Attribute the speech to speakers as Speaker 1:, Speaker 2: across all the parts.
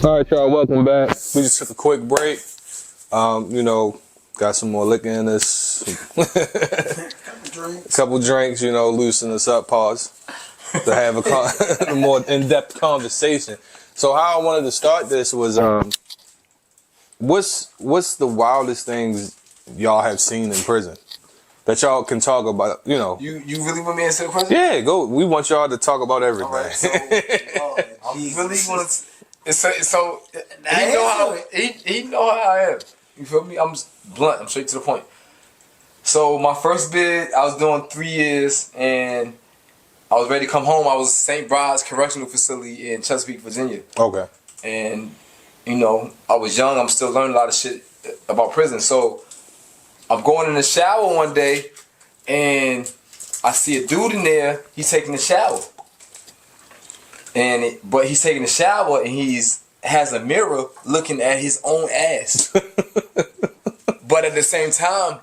Speaker 1: All right, y'all, welcome back. We just took a quick break. Got some more liquor in us. Couple drinks, loosen us up, pause, to have a more in-depth conversation. So how I wanted to start this was, what's the wildest things y'all have seen in prison that y'all can talk about? You
Speaker 2: really want me to answer the question?
Speaker 1: Yeah, go. We want y'all to talk about everything.
Speaker 2: All right, so, I really want to. So he know how I am. You feel me? I'm blunt. I'm straight to the point. So my first bid, I was doing 3 years, and I was ready to come home. I was St. Bride's Correctional Facility in Chesapeake, Virginia.
Speaker 1: Okay.
Speaker 2: And I was young. I'm still learning a lot of shit about prison. So I'm going in the shower one day, and I see a dude in there. He's taking a shower. But he's taking a shower, and has a mirror looking at his own ass. But at the same time,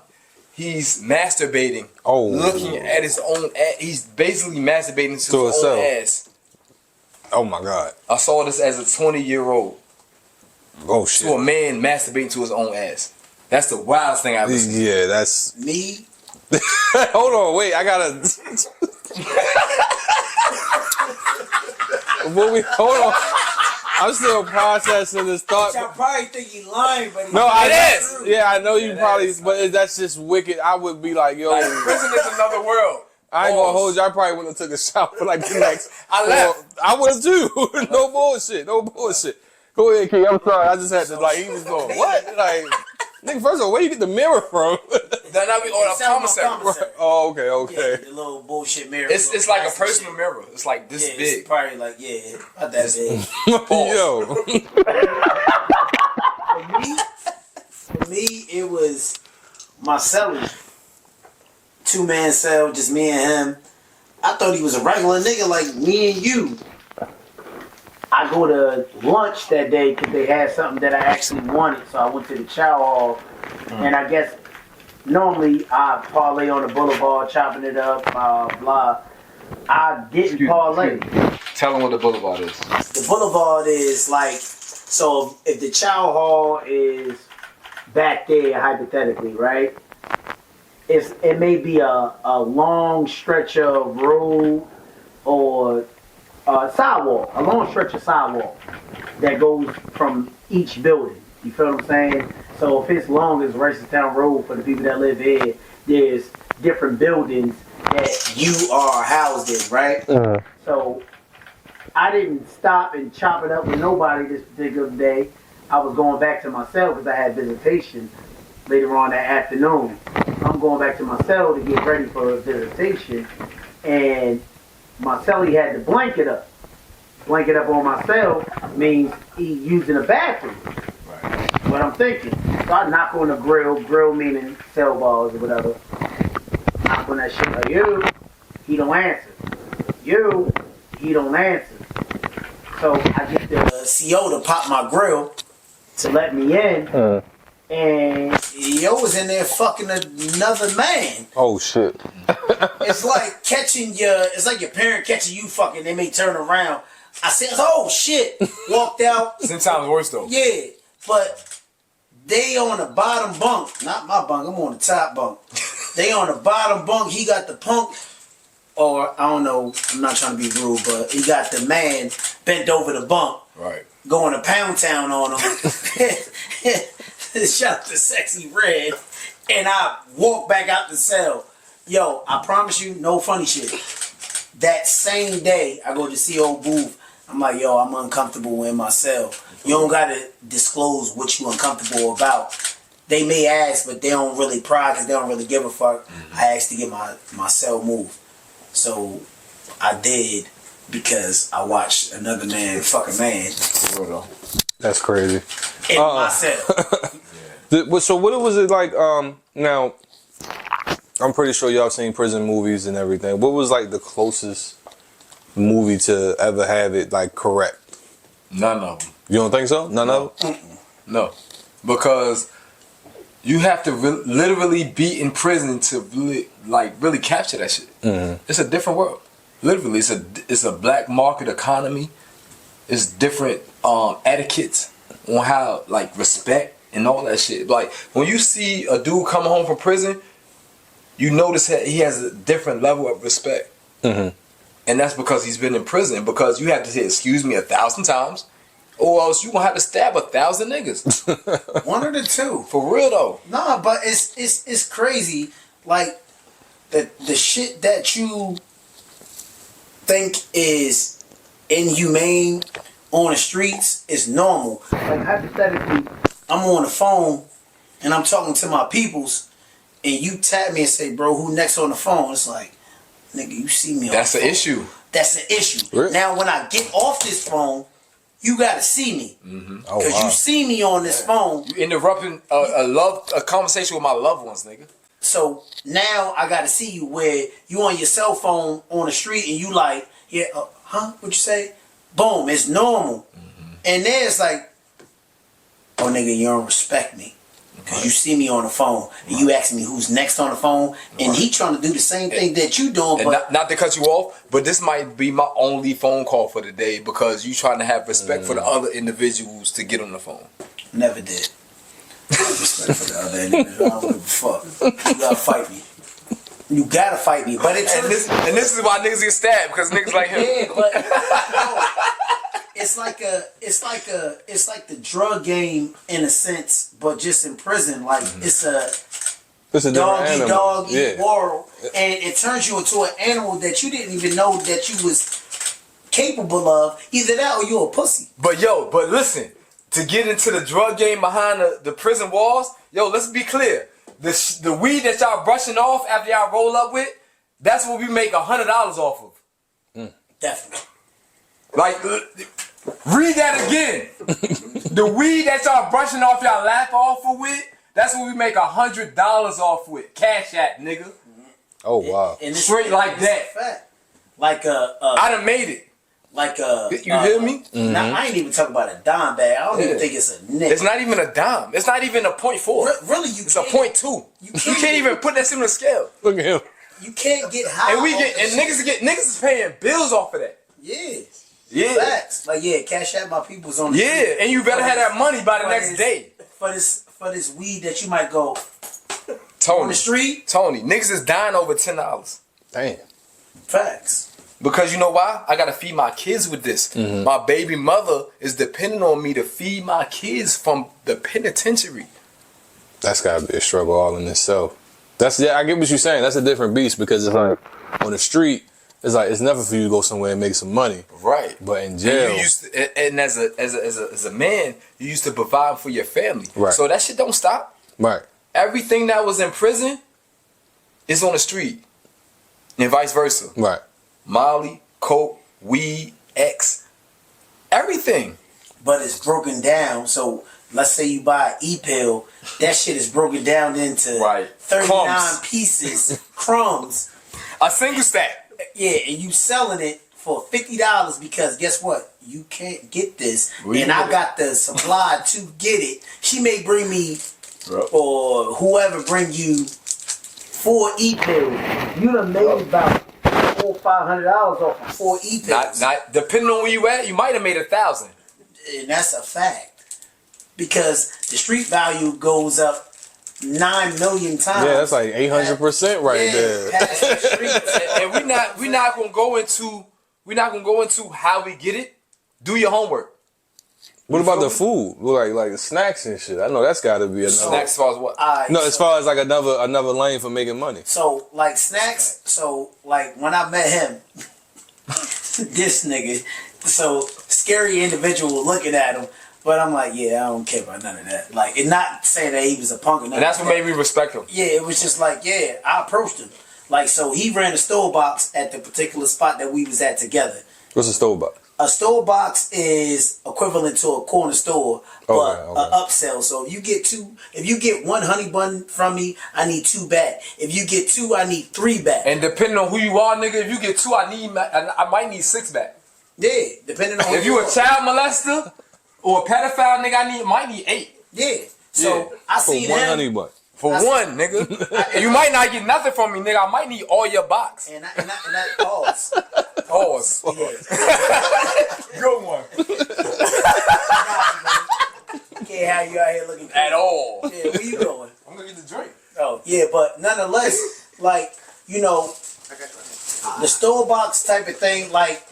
Speaker 2: he's masturbating. Oh. Looking at his own ass. He's basically masturbating to his own ass.
Speaker 1: Oh my God.
Speaker 2: I saw this as a 20-year-old.
Speaker 1: Oh shit.
Speaker 2: To a man masturbating to his own ass. That's the wildest thing I've ever seen.
Speaker 1: Yeah, that's...
Speaker 3: Me?
Speaker 1: Hold on, wait, I gotta... Hold on. I'm still processing this thought.
Speaker 3: I probably think you lying, but
Speaker 1: no, I know you probably, but that's just wicked. I would be like, yo,
Speaker 2: prison is another world.
Speaker 1: I ain't gonna hold you. I probably wouldn't have took a shower for like the next.
Speaker 2: I left.
Speaker 1: I would have too. No bullshit. Go ahead, King. I'm sorry. I just had to he was going, what? Like, nigga, first of all, where you get the mirror from?
Speaker 2: Then I be on a commissary.
Speaker 1: Oh, okay.
Speaker 3: Yeah, the little bullshit mirror.
Speaker 2: It's like a personal mirror. It's like this big.
Speaker 3: It's probably like, not that big.
Speaker 1: Yo.
Speaker 3: For me, it was my cellie. 2-man cell, just me and him. I thought he was a regular nigga like me and you. I go to lunch that day because they had something that I actually wanted, so I went to the chow hall, and I guess normally I parlay on the boulevard, chopping it up, blah. I didn't parlay.
Speaker 2: Tell them what the boulevard is.
Speaker 3: The boulevard is like, so if the chow hall is back there, hypothetically, right? It may be a long stretch of road or sidewalk, a long stretch of sidewalk that goes from each building. You feel what I'm saying? So if it's long as Town Road for the people that live here, there's different buildings that you are housed in, right? So I didn't stop and chop it up with nobody this particular day. I was going back to my cell because I had visitation later on that afternoon. I'm going back to my cell to get ready for a visitation, and my cellie had the blanket up. Blanket up on my cell means he's using a bathroom. Right. What I'm thinking. So I knock on the grill meaning cell bars or whatever. Knock on that shit like, you, he don't answer. You, he don't answer. So I get the CO to pop my grill to let me in. And yo was in there fucking another man.
Speaker 1: Oh shit.
Speaker 3: It's like it's like your parent catching you fucking, they may turn around. I said, oh shit. Walked out.
Speaker 2: Sometimes worse though.
Speaker 3: Yeah. But they on the bottom bunk. Not my bunk, I'm on the top bunk. They on the bottom bunk, he got the punk, or I don't know, I'm not trying to be rude, but he got the man bent over the bunk.
Speaker 2: Right. Going
Speaker 3: to Pound Town on him. Shout out to Sexy Red, and I walk back out the cell. Yo, I promise you, no funny shit. That same day, I go to see old Booth. I'm like, yo, I'm uncomfortable in my cell. You don't gotta disclose what you uncomfortable about. They may ask, but they don't really pry because they don't really give a fuck. I asked to get my cell moved. So I did because I watched another man fuck a man.
Speaker 1: That's crazy.
Speaker 3: In my cell.
Speaker 1: So what was it like, now, I'm pretty sure y'all seen prison movies and everything. What was like the closest movie to ever have it like correct?
Speaker 2: None of them.
Speaker 1: You don't think so? None of them?
Speaker 2: No. Because you have to literally be in prison to really capture that shit. It's a different world. Literally, it's a black market economy. it's different etiquettes on how like respect and all that shit. Like when you see a dude come home from prison, you notice that he has a different level of respect. Mm-hmm. And that's because he's been in prison. Because you have to say excuse me 1,000 times, or else you gonna have to stab 1,000 niggas.
Speaker 3: One of the two.
Speaker 2: For real though.
Speaker 3: Nah, but it's crazy. Like the shit that you think is inhumane on the streets is normal. Like hypothetically, I'm on the phone and I'm talking to my peoples, and you tap me and say, "Bro, who next on the phone?" It's like, nigga, you see me on
Speaker 2: That's
Speaker 3: the
Speaker 2: an
Speaker 3: phone.
Speaker 2: issue.
Speaker 3: That's an issue.
Speaker 1: Really?
Speaker 3: Now, when I get off this phone, you gotta see me.
Speaker 2: Mm-hmm.
Speaker 3: Because you see me on this phone.
Speaker 2: You interrupting a conversation with my loved ones, nigga.
Speaker 3: So now I gotta see you where you on your cell phone on the street and you like, yeah, what you say? Boom, it's normal. Mm-hmm. And then it's like, oh nigga, you don't respect me. Because you see me on the phone and you ask me who's next on the phone, and he trying to do the same thing that you doing.
Speaker 2: And
Speaker 3: but
Speaker 2: not to cut you off, but this might be my only phone call for the day because you trying to have respect for the other individuals to get on the phone.
Speaker 3: Never did. Respect for the other individual. I don't give a fuck. You gotta fight me. You gotta fight me. But
Speaker 2: And this is why niggas get stabbed, because niggas like him.
Speaker 3: Yeah, but no, it's like the drug game in a sense, but just in prison. Like it's a dog eat dog eat world, and it turns you into an animal that you didn't even know that you was capable of. Either that or you a pussy.
Speaker 2: But listen, to get into the drug game behind the prison walls, let's be clear. The weed that y'all brushing off after y'all roll up with, that's what we make $100 off of.
Speaker 3: Definitely.
Speaker 2: Like, read that again. The weed that y'all brushing off y'all lap off with, that's what we make $100 off with. Cash App, nigga.
Speaker 1: Oh wow.
Speaker 3: And
Speaker 2: straight like that.
Speaker 3: Fact. Like
Speaker 2: I done made it.
Speaker 3: Like
Speaker 2: you hear me?
Speaker 3: Now, I ain't even talking about a dime bag. I don't even think it's a nickel.
Speaker 2: It's not even a dime. It's not even a .4.
Speaker 3: Really,
Speaker 2: it's a .2. You can't even put that shit on the scale.
Speaker 1: Look at him.
Speaker 3: You can't get high.
Speaker 2: And niggas is paying bills off of that.
Speaker 3: Yeah. Facts. Like cash out my people's on the street.
Speaker 2: And you better have that money by the next day.
Speaker 3: For this weed that you might go
Speaker 2: Tony,
Speaker 3: on the street.
Speaker 2: Tony, niggas is dying over $10.
Speaker 1: Damn.
Speaker 3: Facts.
Speaker 2: Because you know why? I gotta feed my kids with this. Mm-hmm. My baby mother is depending on me to feed my kids from the penitentiary.
Speaker 1: That's gotta be a struggle all in itself. I get what you're saying. That's a different beast because it's like on the street, it's like it's never for you to go somewhere and make some money.
Speaker 2: Right.
Speaker 1: But in jail,
Speaker 2: and as a man, you used to provide for your family.
Speaker 1: Right.
Speaker 2: So that shit don't stop.
Speaker 1: Right.
Speaker 2: Everything that was in prison is on the street, and vice versa.
Speaker 1: Right.
Speaker 2: Molly, coke, weed, X, everything.
Speaker 3: But it's broken down. So let's say you buy an E-pill, that shit is broken down into 39
Speaker 2: crumbs.
Speaker 3: pieces, crumbs.
Speaker 2: A single stack.
Speaker 3: Yeah, and you selling it for $50 because guess what? You can't get this. And I got the supply to get it. She may bring me, or whoever bring you 4 E-pills. You done made about $400 or $500 off of 4 E-pills.
Speaker 2: Not depending on where you at, you might have made 1,000.
Speaker 3: And that's a fact. Because the street value goes up 9 million times.
Speaker 1: Yeah, that's like 800% right there.
Speaker 2: And we not gonna go into how we get it. Do your homework.
Speaker 1: What about the food? Like the snacks and shit. I know that's got to be another.
Speaker 2: Snacks as far as what?
Speaker 1: As far as like another lane for making money.
Speaker 3: So like snacks. So like when I met him, this nigga, so scary individual looking at him. But I'm like, I don't care about none of that. Like, and not saying that he was a punk or nothing.
Speaker 2: And that's what made me respect him.
Speaker 3: Yeah, it was just like, I approached him. Like, so he ran a store box at the particular spot that we was at together.
Speaker 1: What's a store box?
Speaker 3: A store box is equivalent to a corner store, but an upsell. So if you get 1 honey bun from me, I need 2 back. If you get 2, I need 3 back.
Speaker 2: And depending on who you are, nigga, if you get 2, I might need 6 back.
Speaker 3: Yeah, depending on
Speaker 2: if you a child molester or a pedophile, nigga, I might need 8.
Speaker 3: Yeah. So I see
Speaker 1: for 1
Speaker 3: him.
Speaker 1: honey bun.
Speaker 2: For 1, nigga. You might not get nothing from me, nigga. I might need all your box.
Speaker 3: And that pause.
Speaker 2: Pause.
Speaker 3: Yeah.
Speaker 2: Good one.
Speaker 3: ain't how you out here looking
Speaker 2: at all.
Speaker 3: Yeah, where you going?
Speaker 2: I'm gonna get the drink.
Speaker 3: Oh, yeah, but nonetheless, like, you know, the store box type of thing, like,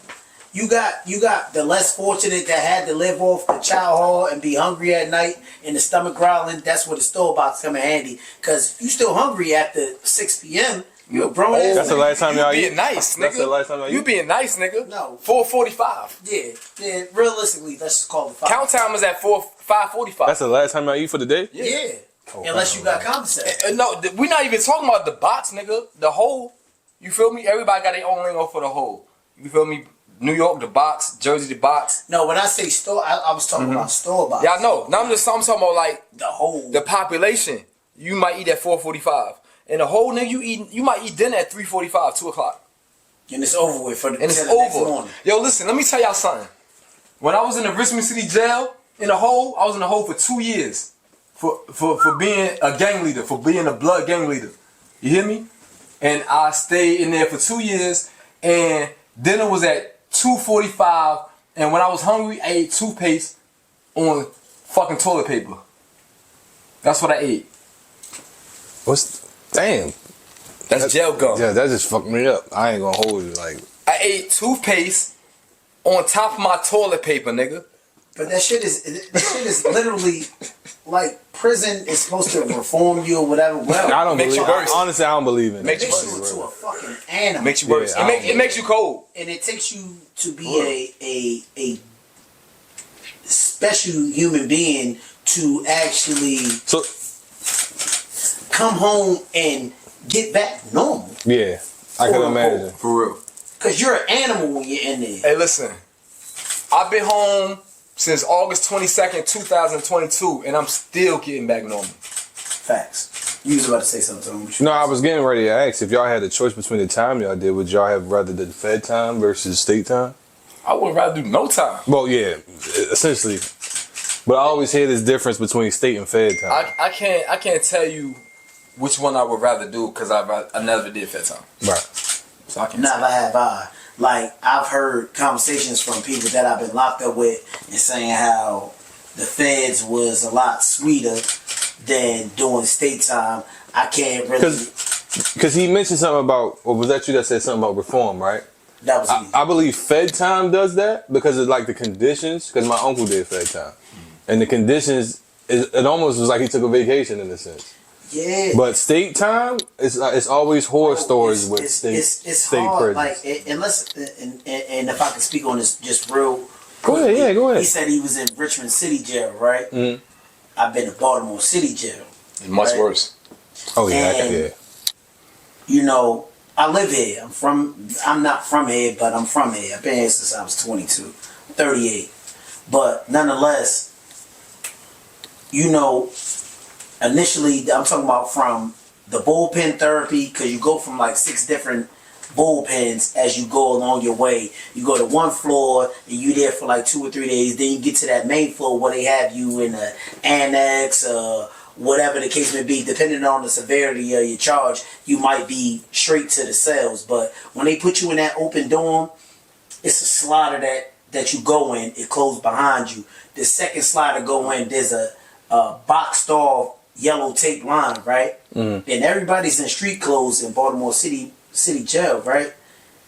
Speaker 3: you got the less fortunate that had to live off the chow hall and be hungry at night and the stomach growling. That's where the store box come in handy. Because you still hungry after 6 p.m. You a grown ass.
Speaker 1: That's the last time y'all
Speaker 2: being nice, nigga.
Speaker 1: That's the last time y'all
Speaker 2: You being nice, nigga.
Speaker 3: No.
Speaker 2: 4:45.
Speaker 3: Yeah. Realistically, let's just call it 5.
Speaker 2: Count time is at 5:45.
Speaker 1: That's the last time y'all eat for the day?
Speaker 3: Yeah.
Speaker 1: Oh,
Speaker 3: Unless you got compensated.
Speaker 2: No, we're not even talking about the box, nigga. The hole. You feel me? Everybody got their own lingo for the hole. You feel me? New York, the box. Jersey, the box.
Speaker 3: No, when I say store, I was talking about store box.
Speaker 2: Yeah, I know. Now I'm talking about like
Speaker 3: the whole.
Speaker 2: The population. You might eat at 4:45. And the whole nigga you might eat dinner at 3:45, 2 o'clock.
Speaker 3: And it's over with for the
Speaker 2: And it's
Speaker 3: till the next
Speaker 2: over.
Speaker 3: morning.
Speaker 2: Yo, listen, let me tell y'all something. When I was in the Richmond City jail, in the hole, I was in the hole for 2 years. For being a gang leader, for being a blood gang leader. You hear me? And I stayed in there for 2 years, and dinner was at 2:45, and when I was hungry, I ate toothpaste on fucking toilet paper. That's what I ate.
Speaker 1: Damn.
Speaker 2: That's jail gum.
Speaker 1: Yeah, that just fucked me up. I ain't gonna hold you. Like,
Speaker 2: I ate toothpaste on top of my toilet paper, nigga.
Speaker 3: But that shit is literally like prison is supposed to reform you or whatever. Well,
Speaker 1: I don't
Speaker 2: makes
Speaker 1: believe
Speaker 2: you
Speaker 1: it.
Speaker 2: worse.
Speaker 1: Honestly, I don't believe it.
Speaker 3: it makes you into a fucking animal.
Speaker 2: Makes you worse.
Speaker 1: Yeah,
Speaker 2: it makes you cold.
Speaker 3: And it takes you to be a special human being to actually come home and get back normal.
Speaker 1: Yeah, I can imagine.
Speaker 2: For real.
Speaker 3: Because you're an animal when you're in there.
Speaker 2: Hey, listen. I've been home since August 22nd, 2022, and I'm still getting back normal.
Speaker 3: Facts. You was about to say something.
Speaker 1: No, I was getting ready to ask if y'all had a choice between the time y'all did. Would y'all have rather did Fed time versus state time?
Speaker 2: I would rather do no time.
Speaker 1: Well, yeah, essentially. But I always hear this difference between state and Fed time.
Speaker 2: I can't tell you which one I would rather do because I never did Fed time.
Speaker 1: Right.
Speaker 2: So I can't.
Speaker 3: Never have I. Like, I've heard conversations from people that I've been locked up with and saying how the feds was a lot sweeter than doing state time. I can't really.
Speaker 1: Because he mentioned something about, or was that you that said something about reform, right?
Speaker 3: That was easy.
Speaker 1: I believe Fed time does that because of like the conditions. Because my uncle did Fed time, and the conditions, it almost was like he took a vacation in a sense.
Speaker 3: Yeah.
Speaker 1: But state time, it's always horror stories with
Speaker 3: it's
Speaker 1: state
Speaker 3: hard.
Speaker 1: prisons.
Speaker 3: Like, unless and if I can speak on this just real.
Speaker 1: Go ahead, yeah, go ahead.
Speaker 3: He said he was in Richmond City Jail, right?
Speaker 1: Mm-hmm.
Speaker 3: I've been to Baltimore City Jail.
Speaker 2: It's much worse.
Speaker 1: Oh yeah,
Speaker 3: And,
Speaker 1: yeah.
Speaker 3: You know, I live here. I'm not from here, but I'm from here. I've been here since I was 22, 38. But nonetheless, you know, initially I'm talking about from the bullpen therapy, because you go from like 6 different bullpens as you go along your way. You go to one floor and you there for like 2 or 3 days. Then you get to that main floor where they have you in an annex, whatever the case may be. Depending on the severity of your charge, you might be straight to the cells. But when they put you in that open dorm, it's a slider that you go in. It closes behind you. The second slider go in, there's a boxed off yellow tape line, right? Mm-hmm. And everybody's in street clothes in Baltimore City Jail, right?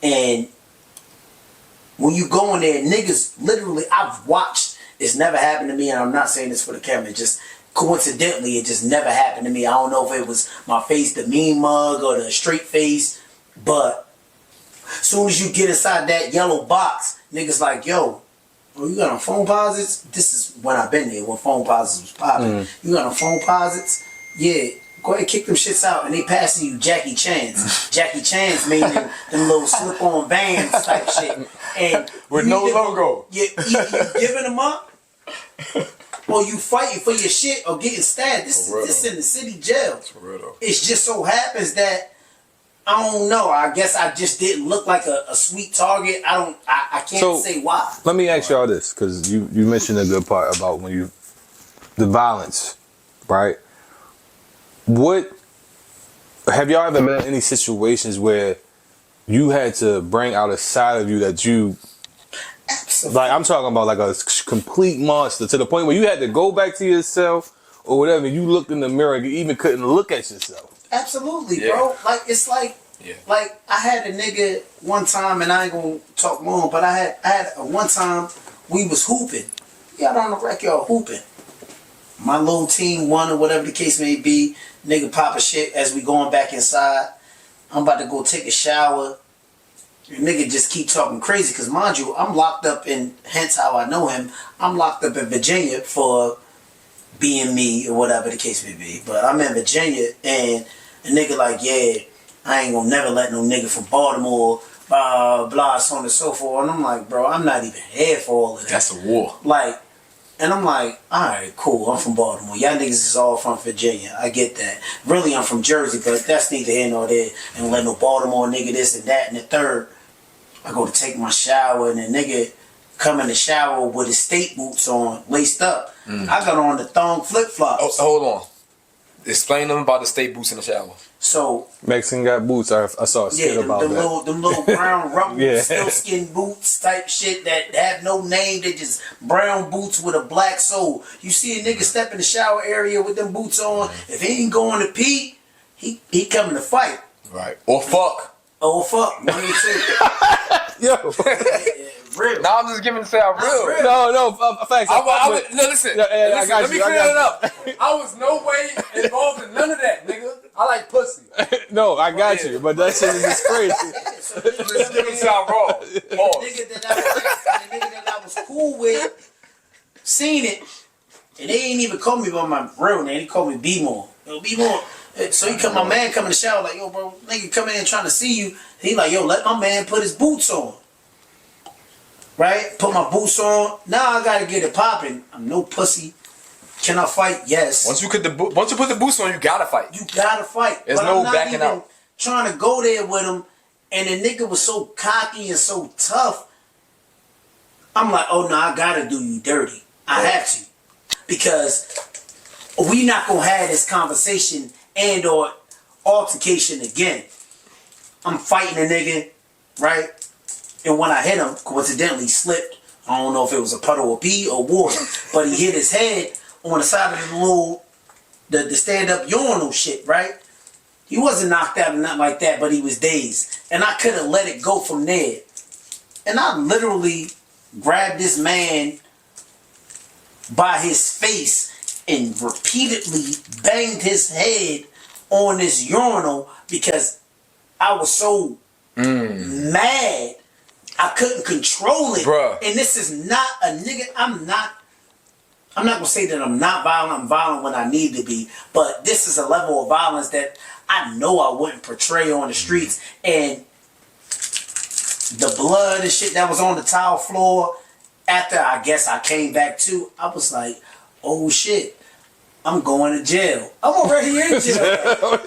Speaker 3: And when you go in there, niggas literally, I've watched, it's never happened to me, and I'm not saying this for the camera, just coincidentally, it just never happened to me. I don't know if it was my face, the mean mug, or the straight face, but as soon as you get inside that yellow box, niggas like, yo, oh, you got on phone posits? This is when I've been there, when phone posits was popping. You got on phone posits? Yeah. Go ahead and kick them shits out, and they passing you Jackie Chan's. Jackie Chan's meaning them little slip-on bands type shit. And
Speaker 2: with no logo.
Speaker 3: You giving them up, or you fighting for your shit, or getting stabbed. This in the city jail. It just so happens that, I don't know, I guess I just didn't look like a sweet target. I can't say why.
Speaker 1: Let me ask y'all this, because you mentioned a good part about the violence, right? What have y'all ever been in any situations where you had to bring out a side of you that you Like, I'm talking about like a complete monster to the point where you had to go back to yourself or whatever. You looked in the mirror and you even couldn't look at yourself.
Speaker 3: Absolutely, bro. Like, it's like, like I had a nigga one time, and I ain't gonna talk long, but I had one time we was hooping. Got on the record hooping. My little team won or whatever the case may be. Nigga pop a shit as we going back inside. I'm about to go take a shower. Nigga just keep talking crazy because, mind you, I'm locked up in, hence how I know him, I'm locked up in Virginia for being me or whatever the case may be. But I'm in Virginia and a nigga like, yeah, I ain't gonna never let no nigga from Baltimore, blah, blah, so on and so forth. And I'm like, bro, I'm not even here for all of that.
Speaker 2: That's a war.
Speaker 3: Like, and I'm like, alright, cool, I'm from Baltimore. Y'all niggas is all from Virginia. I get that. Really, I'm from Jersey, but that's neither here nor there. And let no Baltimore nigga this and that and the third. I go to take my shower and the nigga come in the shower with his state boots on, laced up. I got on the thong flip-flops.
Speaker 2: Oh, hold on. Explain them about the state boots in the shower.
Speaker 3: So
Speaker 1: Mexican got boots. I saw a skit about that.
Speaker 3: Them little brown rubber sealskin boots type shit that have no name. They just brown boots with a black sole. You see a nigga step in the shower area with them boots on. If he ain't going to pee, he coming to fight.
Speaker 2: Right. Or fuck.
Speaker 3: Oh fuck. One of the two.
Speaker 1: Yo.
Speaker 3: Real.
Speaker 2: Now I'm just giving the sound real.
Speaker 1: No, facts.
Speaker 2: No, listen. Let me clear that up. I was no way involved in none of that, nigga. I like pussy.
Speaker 1: No, I got you, but that shit is just crazy.
Speaker 2: Just give it sound raw.
Speaker 3: The nigga that I was cool with seen it, and they ain't even call me by my real name. They called me B-More. Yo, B-More. So my man come in the shower like, yo, bro, nigga come in trying to see you. He like, yo, let my man put his boots on. Right? Put my boots on. Now I gotta get it popping. I'm no pussy. Can I fight? Yes.
Speaker 2: Once you put the boots on, you gotta fight.
Speaker 3: You gotta fight.
Speaker 2: There's no backing out.
Speaker 3: Trying to go there with him, and the nigga was so cocky and so tough. I'm like, oh no, I gotta do you dirty. I have to. Because we not gonna have this conversation and or altercation again. I'm fighting a nigga, right? And when I hit him, coincidentally slipped. I don't know if it was a puddle of pee or water, but he hit his head on the side of the little, the stand-up urinal shit, right? He wasn't knocked out or nothing like that, but he was dazed. And I could have let it go from there. And I literally grabbed this man by his face and repeatedly banged his head on this urinal because I was so mad I couldn't control it.
Speaker 2: Bruh.
Speaker 3: And this is not a nigga. I'm not gonna say that I'm not violent. I'm violent when I need to be. But this is a level of violence that I know I wouldn't portray on the streets. And the blood and shit that was on the tile floor, after I guess I came back to, I was like, oh shit, I'm going to jail. I'm already in jail.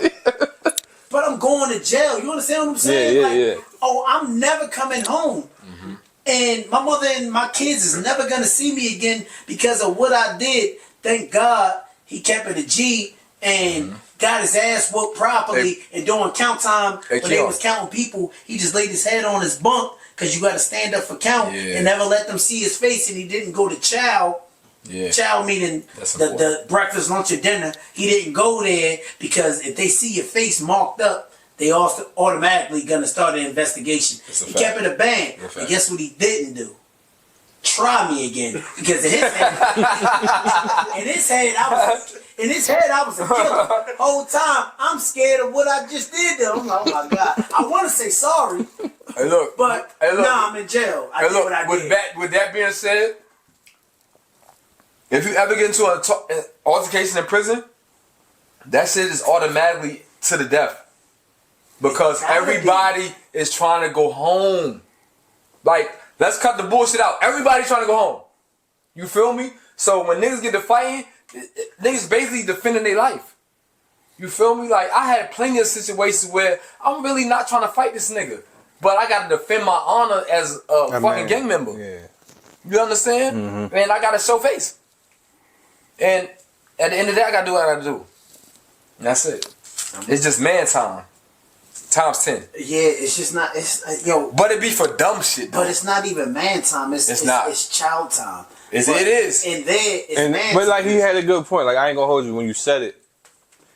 Speaker 3: But I'm going to jail. You understand what I'm saying? Yeah. Oh, I'm never coming home. Mm-hmm. And my mother and my kids is never going to see me again because of what I did. Thank God he kept it a G and got his ass whooped properly. And during count time, when they was counting people, he just laid his head on his bunk because you got to stand up for count and never let them see his face. And he didn't go to chow. Yeah. Chow meaning the breakfast, lunch, or dinner. He didn't go there because if they see your face marked up, they also automatically gonna start an investigation. He kept it a bang. But guess what he didn't do? Try me again. Because in his head, I was a killer. Whole time I'm scared of what I just did to him. I'm like, oh my God. I wanna say sorry.
Speaker 2: Hey look.
Speaker 3: But nah, I'm in jail. I did what I did.
Speaker 2: With that being said, if you ever get into an altercation in prison, that shit is automatically to the death. Because everybody is trying to go home. Like, let's cut the bullshit out. Everybody's trying to go home. You feel me? So when niggas get to fighting, niggas basically defending their life. You feel me? Like, I had plenty of situations where I'm really not trying to fight this nigga. But I got to defend my honor as a fucking gang member. Yeah. You understand? Mm-hmm. And I got to show face. And at the end of the day, I gotta do what I gotta do. And that's it. It's just man time. times 10.
Speaker 3: Yeah, it's just not. It's yo.
Speaker 2: But it be for dumb shit. Though.
Speaker 3: But it's not even man time. It's not. It's child time.
Speaker 2: It is.
Speaker 3: And then it's man.
Speaker 1: But like he had a good point. Like I ain't gonna hold you when you said it.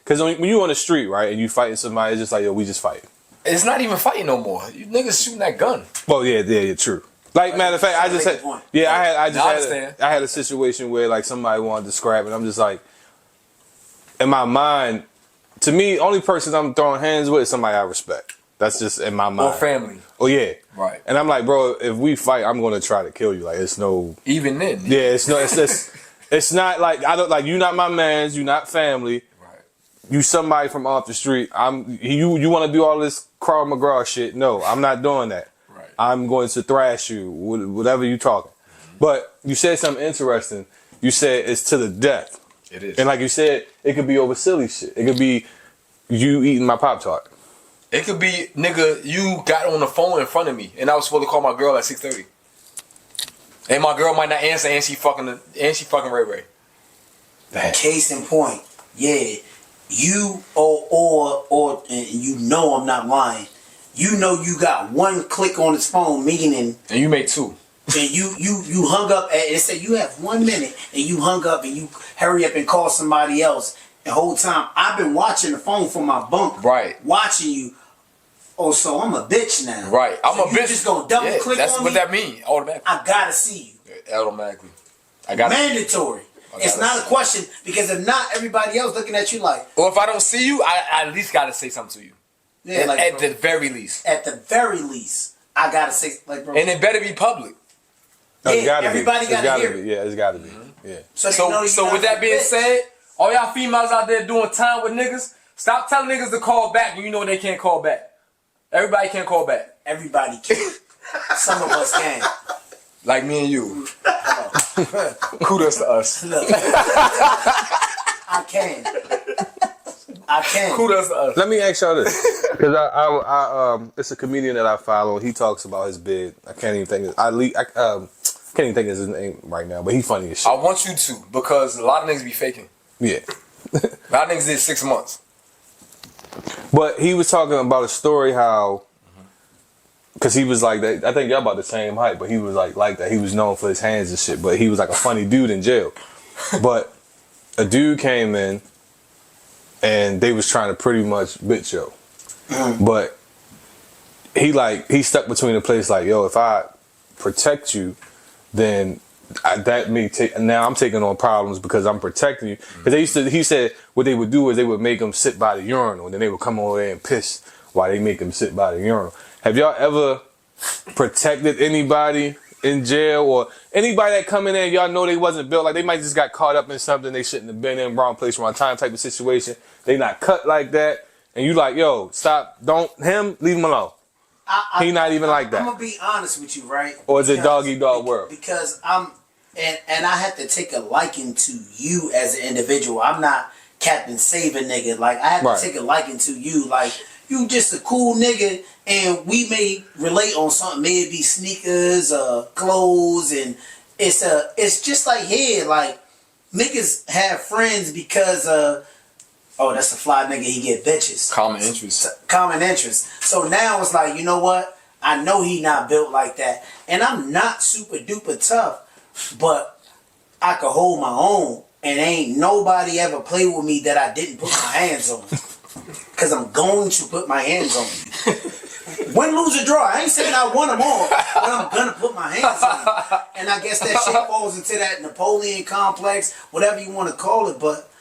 Speaker 1: Cause when you on the street, right, and you fighting somebody, it's just like yo, we just fight.
Speaker 2: It's not even fighting no more. You niggas shooting that gun.
Speaker 1: Well, yeah, true. Like matter of fact, I just had, I had a situation where like somebody wanted to scrap, and I'm just like, in my mind, to me, only person I'm throwing hands with is somebody I respect. That's just in my mind.
Speaker 2: Or family.
Speaker 1: Oh yeah.
Speaker 2: Right.
Speaker 1: And I'm like, bro, if we fight, I'm gonna try to kill you. Like it's no.
Speaker 2: Even then.
Speaker 1: Yeah, it's no. It's not like I don't like you. Not my man's. You not family.
Speaker 2: Right.
Speaker 1: You somebody from off the street. You want to do all this Krav Maga shit? No, I'm not doing that.
Speaker 2: Right.
Speaker 1: I'm going to thrash you, whatever you talking. But you said something interesting. You said it's to the death.
Speaker 2: It is.
Speaker 1: And like you said, it could be over silly shit. It could be you eating my Pop-Tart.
Speaker 2: It could be, nigga, you got on the phone in front of me, and I was supposed to call my girl at 6:30, and my girl might not answer, and she fucking Ray Ray.
Speaker 3: Case in point, yeah, you or and you know I'm not lying. You know you got one click on his phone, meaning,
Speaker 2: and you made two.
Speaker 3: And you hung up and it said you have 1 minute, and you hung up and you hurry up and call somebody else. The whole time I've been watching the phone from my bunk,
Speaker 2: right?
Speaker 3: Watching you. Oh, so I'm a bitch now,
Speaker 2: right? I'm
Speaker 3: so
Speaker 2: a bitch. You
Speaker 3: just gonna double click
Speaker 2: that's
Speaker 3: on
Speaker 2: what
Speaker 3: me?
Speaker 2: That mean automatically.
Speaker 3: I gotta see you.
Speaker 2: Automatically. I got
Speaker 3: mandatory. It's not a question, because if not, everybody else looking at you like.
Speaker 2: Or if I don't see you, I at least gotta say something to you.
Speaker 3: Yeah, like,
Speaker 2: at the very least.
Speaker 3: At the very least, I gotta say, like, bro.
Speaker 2: And it better be public.
Speaker 3: Yeah, everybody gotta hear it.
Speaker 1: Yeah, it's gotta be. Yeah.
Speaker 2: So with that being said, all y'all females out there doing time with niggas, stop telling niggas to call back when you know they can't call back. Everybody can't call back. Everybody can.
Speaker 3: Some of us can.
Speaker 2: Like me and you. Kudos to us.
Speaker 3: Look, I can.
Speaker 2: Kudos to us.
Speaker 1: Let me ask y'all this, because I it's a comedian that I follow. He talks about his bid. I can't even think. Can't even think of his name right now, but he funny as shit.
Speaker 2: I want you to, because a lot of niggas be faking.
Speaker 1: Yeah.
Speaker 2: A lot of niggas did 6 months.
Speaker 1: But he was talking about a story how, because he was like that. I think y'all about the same height, but he was like that. He was known for his hands and shit, but he was like a funny dude in jail. But a dude came in, and they was trying to pretty much bitch yo. But he stuck between the place like, yo, if I protect you, then that may take. Now I'm taking on problems because I'm protecting you. Because he said what they would do is they would make him sit by the urinal, and then they would come over there and piss while they make him sit by the urinal. Have y'all ever protected anybody in jail, or anybody that come in there and y'all know they wasn't built, like they might just got caught up in something they shouldn't have been in, wrong place, wrong time type of situation? They not cut like that, and you like, yo, stop, leave him alone. He not even like that.
Speaker 3: I'm gonna be honest with you, right?
Speaker 1: Or is it dog eat dog world?
Speaker 3: Because and I have to take a liking to you as an individual. I'm not Captain Save a nigga. Like, I have to take a liking to you. Like, you just a cool nigga, and we may relate on something. May it be sneakers, clothes, and it's just like here. Like, niggas have friends because oh, that's a fly nigga, he get bitches.
Speaker 2: Common interest.
Speaker 3: Common interest. So now it's like, you know what? I know he not built like that. And I'm not super duper tough, but I could hold my own. And ain't nobody ever played with me that I didn't put my hands on. Because I'm going to put my hands on you. Win, lose, or draw. I ain't saying I won them all, but I'm going to put my hands on you. And I guess that shit falls into that Napoleon complex, whatever you want to call it, but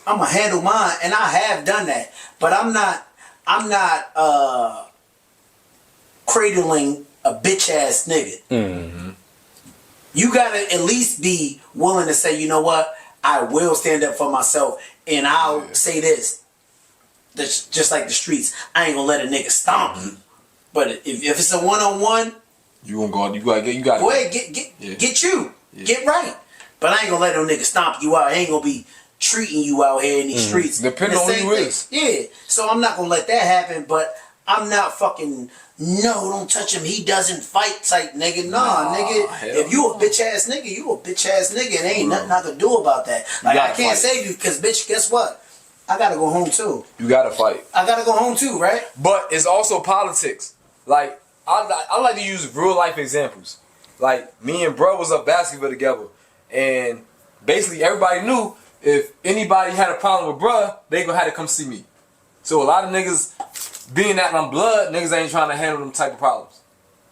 Speaker 3: I'm gonna handle mine, and I have done that. But I'm not cradling a bitch ass nigga. Mm-hmm. You gotta at least be willing to say, you know what, I will stand up for myself, and I'll say this. Just like the streets, I ain't gonna let a nigga stomp you. But if it's a one-on-one,
Speaker 2: you won't go. You got.
Speaker 3: Go ahead, get you, get right. But I ain't gonna let no nigga stomp you out. I ain't gonna be treating you out here in these streets.
Speaker 2: Depending on who you is.
Speaker 3: Yeah. So I'm not gonna let that happen, but I'm not fucking, no, don't touch him, he doesn't fight type nigga. Nah, nigga. If you a bitch ass nigga, you a bitch ass nigga, and ain't nothing I can do about that. Like, I can't save you, because bitch, guess what? I gotta go home too.
Speaker 2: You gotta fight.
Speaker 3: I gotta go home too, right?
Speaker 2: But it's also politics. Like, I like to use real life examples. Like, me and bro was up basketball together. And basically everybody knew if anybody had a problem with bruh, they gonna have to come see me. So a lot of niggas, being that I'm blood, niggas ain't trying to handle them type of problems.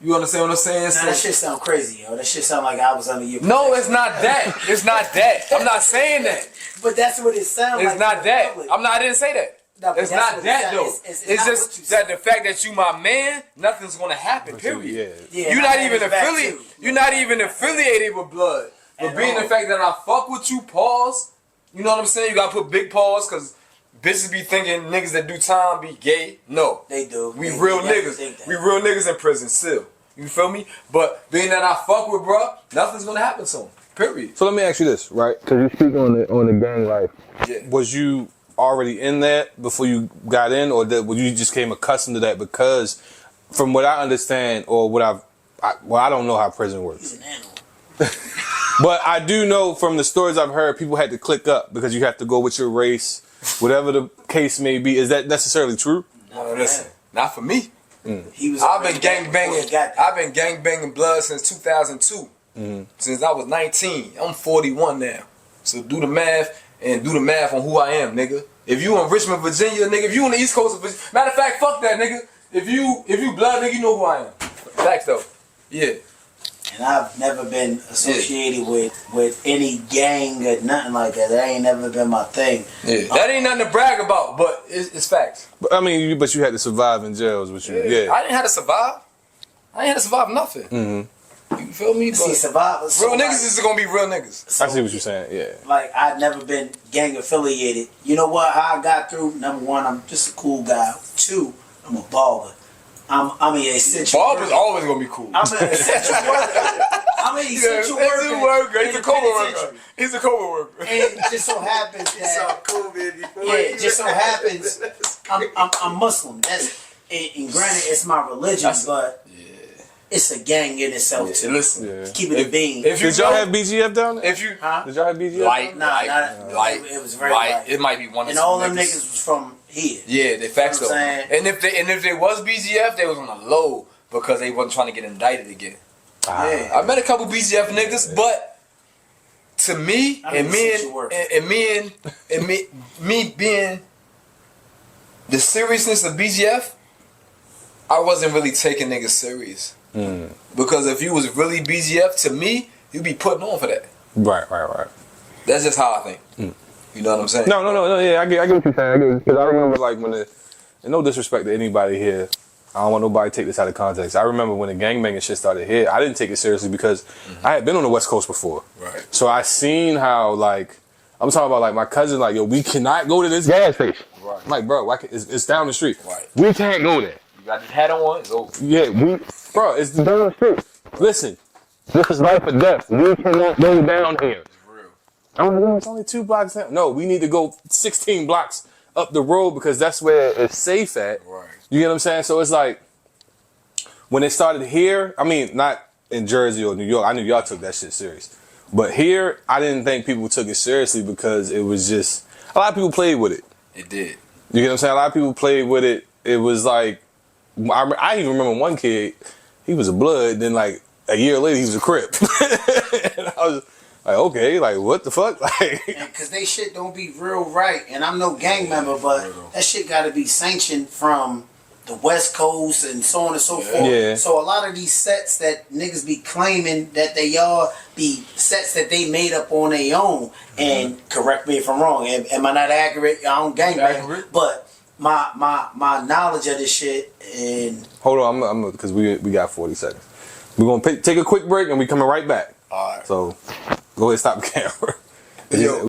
Speaker 2: You understand what I'm saying?
Speaker 3: Nah,
Speaker 2: So,
Speaker 3: that shit sound crazy, yo. That shit sound like I was under your protection.
Speaker 2: no, it's not that. It's not that. I'm not saying that.
Speaker 3: But that's what it sounds like.
Speaker 2: It's not that. I didn't say that.
Speaker 3: No, but
Speaker 2: it's
Speaker 3: that's
Speaker 2: not
Speaker 3: what
Speaker 2: that
Speaker 3: it
Speaker 2: though.
Speaker 3: sounds-
Speaker 2: It's
Speaker 3: not what you
Speaker 2: just
Speaker 3: said.
Speaker 2: that the fact that you my man, nothing's gonna happen. Period.
Speaker 3: Yeah,
Speaker 2: You're
Speaker 3: my
Speaker 2: not
Speaker 3: man
Speaker 2: even
Speaker 3: is back
Speaker 2: affiliated.
Speaker 3: too.
Speaker 2: You're not even affiliated with blood. But
Speaker 3: At
Speaker 2: being
Speaker 3: all.
Speaker 2: the fact that I fuck with you, pause. You know what I'm saying? You gotta put big pause because bitches be thinking niggas that do time be gay. No,
Speaker 3: They do.
Speaker 2: we
Speaker 3: They
Speaker 2: real
Speaker 3: definitely
Speaker 2: niggas.
Speaker 3: think that.
Speaker 2: We real niggas in prison still. You feel me? But being that I fuck with bruh, nothing's gonna happen to him. Period.
Speaker 1: So let me ask you this, right? Because you speak on the gang life.
Speaker 2: Yeah.
Speaker 1: Was you already in that before you got in, or that you just came accustomed to that? Because from what I understand, or what I don't know how prison works.
Speaker 3: He's an animal.
Speaker 1: But I do know from the stories I've heard, people had to click up because you have to go with your race, whatever the case may be. Is that necessarily true?
Speaker 2: No, listen, not for me.
Speaker 3: He was.
Speaker 2: I've been gang
Speaker 3: before
Speaker 2: banging.
Speaker 3: he got there.
Speaker 2: I've been gang banging blood since 2002. Since I was 19. I'm 41 now. So do the math and do the math on who I am, nigga. If you in Richmond, Virginia, nigga, if you on the East Coast of Virginia, matter of fact, fuck that, nigga. If you blood, nigga, you know who I am. Facts though. Yeah.
Speaker 3: And I've never been associated with any gang or nothing like that. That ain't never been my thing.
Speaker 2: Yeah. That ain't nothing to brag about, but it's facts.
Speaker 1: But, I mean, but you had to survive in jails, which you, yeah.
Speaker 2: I didn't have to survive. I ain't had to survive nothing. You feel me?
Speaker 3: See,
Speaker 2: But
Speaker 3: survivors.
Speaker 2: real niggas is gonna be real niggas.
Speaker 3: So,
Speaker 1: I see what you're saying, yeah.
Speaker 3: Like, I've never been gang affiliated. You know what? How I got through? Number one, I'm just a cool guy. Two, I'm a baller. I'm an essential
Speaker 2: Bob is
Speaker 3: worker.
Speaker 2: always gonna be cool.
Speaker 3: I'm an essential worker. I'm an essential worker.
Speaker 2: He's
Speaker 3: in
Speaker 2: a
Speaker 3: the
Speaker 2: co-worker.
Speaker 3: penitentiary.
Speaker 2: He's a co-worker.
Speaker 3: And it just so happens that
Speaker 4: cool, baby.
Speaker 3: it just so happens I'm Muslim. That's and granted it's my religion, but it's a gang in itself too.
Speaker 2: Listen,
Speaker 1: Yeah.
Speaker 3: Keep it a bean.
Speaker 2: if you
Speaker 1: Did y'all
Speaker 2: know-
Speaker 1: have BGF down there?
Speaker 2: if you
Speaker 3: Huh?
Speaker 1: Did y'all have BGF?
Speaker 2: light,
Speaker 3: Nah,
Speaker 2: light,
Speaker 3: it was very
Speaker 2: light.
Speaker 3: light.
Speaker 2: It might be one of
Speaker 3: And
Speaker 2: some
Speaker 3: all them
Speaker 2: niggas.
Speaker 3: niggas was from here.
Speaker 2: Yeah, they facts
Speaker 3: You know
Speaker 2: though.
Speaker 3: what I'm saying?
Speaker 2: And if they was BGF, they was on the low because they wasn't trying to get indicted again.
Speaker 3: Yeah.
Speaker 2: I met a couple BGF niggas, but to me
Speaker 3: I
Speaker 2: and
Speaker 3: mean,
Speaker 2: me
Speaker 3: essential worker.
Speaker 2: and me being the seriousness of BGF, I wasn't really taking niggas serious. Because if you was really BGF, to me, you'd be putting on for that.
Speaker 1: Right.
Speaker 2: That's just how I think. You know what I'm saying?
Speaker 1: No, yeah, I get what you're saying. Because I remember, like, and no disrespect to anybody here, I don't want nobody to take this out of context. I remember when the gangbanging shit started here, I didn't take it seriously because I had been on the West Coast before.
Speaker 2: Right.
Speaker 1: So I seen how, like, I'm talking about, like, my cousin, like, yo, we cannot go to this gas station.
Speaker 2: Right.
Speaker 1: I'm like, bro, it's down the street.
Speaker 2: Right.
Speaker 1: We can't go there.
Speaker 2: You got your hat on, it's over.
Speaker 1: Yeah, bro, it's down the street. Listen, this is life or death. We cannot go down here.
Speaker 2: It's real.
Speaker 1: I'm like, it's only 2 blocks down. No, we need to go 16 blocks up the road because that's where it's safe at.
Speaker 2: Right.
Speaker 1: You get what I'm saying? So it's like, when it started here, I mean, not in Jersey or New York, I knew y'all took that shit serious. But here, I didn't think people took it seriously because it was just, a lot of people played with it.
Speaker 2: It did.
Speaker 1: You get what I'm saying? A lot of people played with it. It was like, I even remember one kid, he was a blood, then like a year later he was a Crip. And I was like, okay, like what the fuck? Like,
Speaker 3: Because they shit don't be real right. And I'm no gang member, but that shit got to be sanctioned from the West Coast and so on and so forth.
Speaker 1: Yeah.
Speaker 3: So a lot of these sets that niggas be claiming that they are the sets that they made up on their own. And correct me if I'm wrong. Am I not accurate? I don't gang bang.
Speaker 2: Accurate.
Speaker 3: But my knowledge of this shit and
Speaker 1: hold on, I'm because we got 40 seconds. We're gonna take a quick break and we coming right back.
Speaker 2: All right.
Speaker 1: So go ahead, stop the camera.
Speaker 2: Yo.